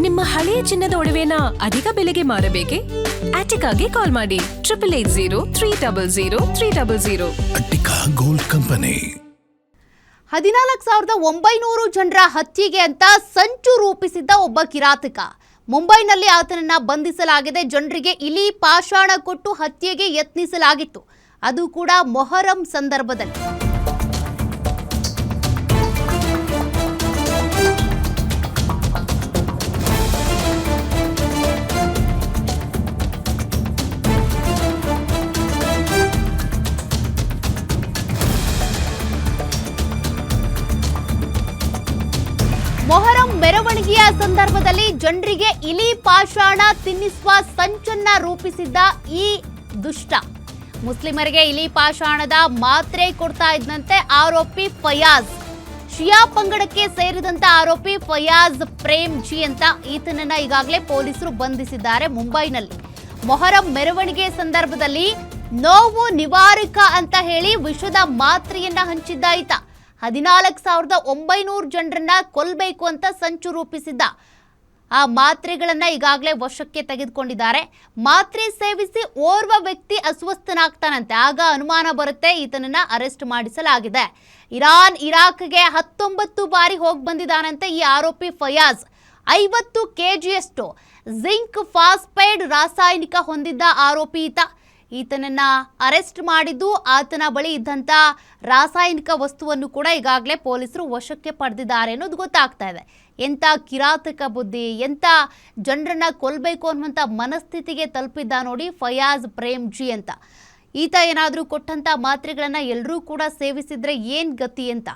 ನಿಮ್ಮ ಹಳೆಯ ಚಿನ್ನದ ಒಡವೆನ ಅಧಿಕ ಬೆಲೆಗೆ ಮಾರಬೇಕೆ? ಆಟಿಕಾಗೆ ಕಾಲ್ ಮಾಡಿ 8880 ಅಟ್ಟಿಕಾ ಗೋಲ್ಡ್ ಕಂಪನಿ. 14,900 ಜನರ ಹತ್ಯೆಗೆ ಅಂತ ಸಂಚು ರೂಪಿಸಿದ್ದ ಒಬ್ಬ ಕಿರಾತಕ. ಮುಂಬೈನಲ್ಲಿ ಆತನನ್ನ ಬಂಧಿಸಲಾಗಿದೆ. ಜನರಿಗೆ ಇಲಿ ಪಾಷಾಣ ಕೊಟ್ಟು ಹತ್ಯೆಗೆ ಯತ್ನಿಸಲಾಗಿತ್ತು, ಅದು ಕೂಡ ಮೊಹರಂ ಸಂದರ್ಭದಲ್ಲಿ. ಮೊಹರಂ ಮೆರವಣಿಗೆಯ ಸಂದರ್ಭದಲ್ಲಿ ಜನರಿಗೆ ಇಲಿ ಪಾಷಾಣ ತಿನ್ನಿಸುವ ಸಂಚನ್ನ ರೂಪಿಸಿದ್ದ ಈ ದುಷ್ಟ ಮುಸ್ಲಿಮರಿಗೆ ಇಲಿ ಪಾಷಾಣದ ಮಾತ್ರೆ ಕೊಡ್ತಾ ಇದ್ದಂತೆ ಆರೋಪಿ ಫಯಾಜ್. ಶಿಯಾ ಪಂಗಡಕ್ಕೆ ಸೇರಿದಂತ ಆರೋಪಿ ಫಯಾಜ್ ಪ್ರೇಮ್ ಜಿ ಅಂತ ಈತನನ್ನ ಈಗಾಗಲೇ ಪೊಲೀಸರು ಬಂಧಿಸಿದ್ದಾರೆ ಮುಂಬೈನಲ್ಲಿ. ಮೊಹರಂ ಮೆರವಣಿಗೆ ಸಂದರ್ಭದಲ್ಲಿ ನೋವು ನಿವಾರಕ ಅಂತ ಹೇಳಿ ವಿಷದ ಮಾತ್ರೆಯನ್ನ ಹಂಚಿದ್ದ ಈತ 14,900 ಜನರನ್ನ ಕೊಲ್ಲಬೇಕು ಅಂತ ಸಂಚು ರೂಪಿಸಿದ್ದ. ಆ ಮಾತ್ರೆಗಳನ್ನ ಈಗಾಗಲೇ ವಶಕ್ಕೆ ತೆಗೆದುಕೊಂಡಿದ್ದಾರೆ. ಮಾತ್ರೆ ಸೇವಿಸಿ ಓರ್ವ ವ್ಯಕ್ತಿ ಅಸ್ವಸ್ಥನಾಗ್ತಾನಂತೆ, ಆಗ ಅನುಮಾನ ಬರುತ್ತೆ, ಈತನನ್ನ ಅರೆಸ್ಟ್ ಮಾಡಿಸಲಾಗಿದೆ. ಇರಾನ್ ಇರಾಕ್ಗೆ 19 ಬಾರಿ ಹೋಗಿ ಬಂದಿದ್ದಾನಂತೆ ಈ ಆರೋಪಿ ಫಯಾಜ್. 50 kgಯಷ್ಟು ಜಿಂಕ್ ಫಾಸ್ಫೈಡ್ ರಾಸಾಯನಿಕ ಹೊಂದಿದ್ದ ಆರೋಪಿ ಈತನನ್ನ ಅರೆಸ್ಟ್ ಮಾಡಿದ್ದು ಆತನ ಬಳಿ ಇದ್ದಂಥ ರಾಸಾಯನಿಕ ವಸ್ತುವನ್ನು ಕೂಡ ಈಗಾಗಲೇ ಪೊಲೀಸರು ವಶಕ್ಕೆ ಪಡೆದಿದ್ದಾರೆ ಅನ್ನೋದು ಗೊತ್ತಾಗ್ತಾ ಇದೆ. ಎಂಥ ಕಿರಾತಕ ಬುದ್ಧಿ, ಎಂಥ ಜನರನ್ನ ಕೊಲ್ಲಬೇಕು ಅನ್ನುವಂಥ ಮನಸ್ಥಿತಿಗೆ ತಲುಪಿದ್ದ ನೋಡಿ ಫಯಾಜ್ ಪ್ರೇಮ್ ಜಿ ಅಂತ. ಈತ ಏನಾದರೂ ಕೊಟ್ಟಂಥ ಮಾತ್ರೆಗಳನ್ನು ಎಲ್ಲರೂ ಕೂಡ ಸೇವಿಸಿದ್ರೆ ಏನು ಗತಿ ಅಂತ.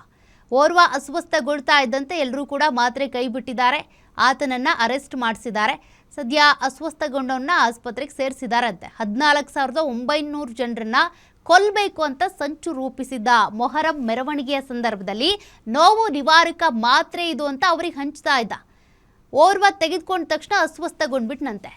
ಓರ್ವ ಅಸ್ವಸ್ಥಗೊಳ್ತಾ ಇದ್ದಂತೆ ಎಲ್ಲರೂ ಕೂಡ ಮಾತ್ರೆ ಕೈ ಬಿಟ್ಟಿದ್ದಾರೆ. ಆತನನ್ನು ಅರೆಸ್ಟ್ ಮಾಡಿಸಿದ್ದಾರೆ. ಸದ್ಯ ಅಸ್ವಸ್ಥಗೊಂಡವನ್ನ ಆಸ್ಪತ್ರೆಗೆ ಸೇರಿಸಿದಾರಂತೆ. 14,900 ಜನರನ್ನ ಕೊಲ್ಲಬೇಕು ಅಂತ ಸಂಚು ರೂಪಿಸಿದ್ದ ಮೊಹರಂ ಮೆರವಣಿಗೆಯ ಸಂದರ್ಭದಲ್ಲಿ ನೋವು ನಿವಾರಕ ಮಾತ್ರೆ ಇದು ಅಂತ ಅವ್ರಿಗೆ ಹಂಚ್ತಾ ಇದ್ದ. ಓರ್ವ ತೆಗೆದುಕೊಂಡ ತಕ್ಷಣ ಅಸ್ವಸ್ಥಗೊಂಡ್ಬಿಟ್ನಂತೆ.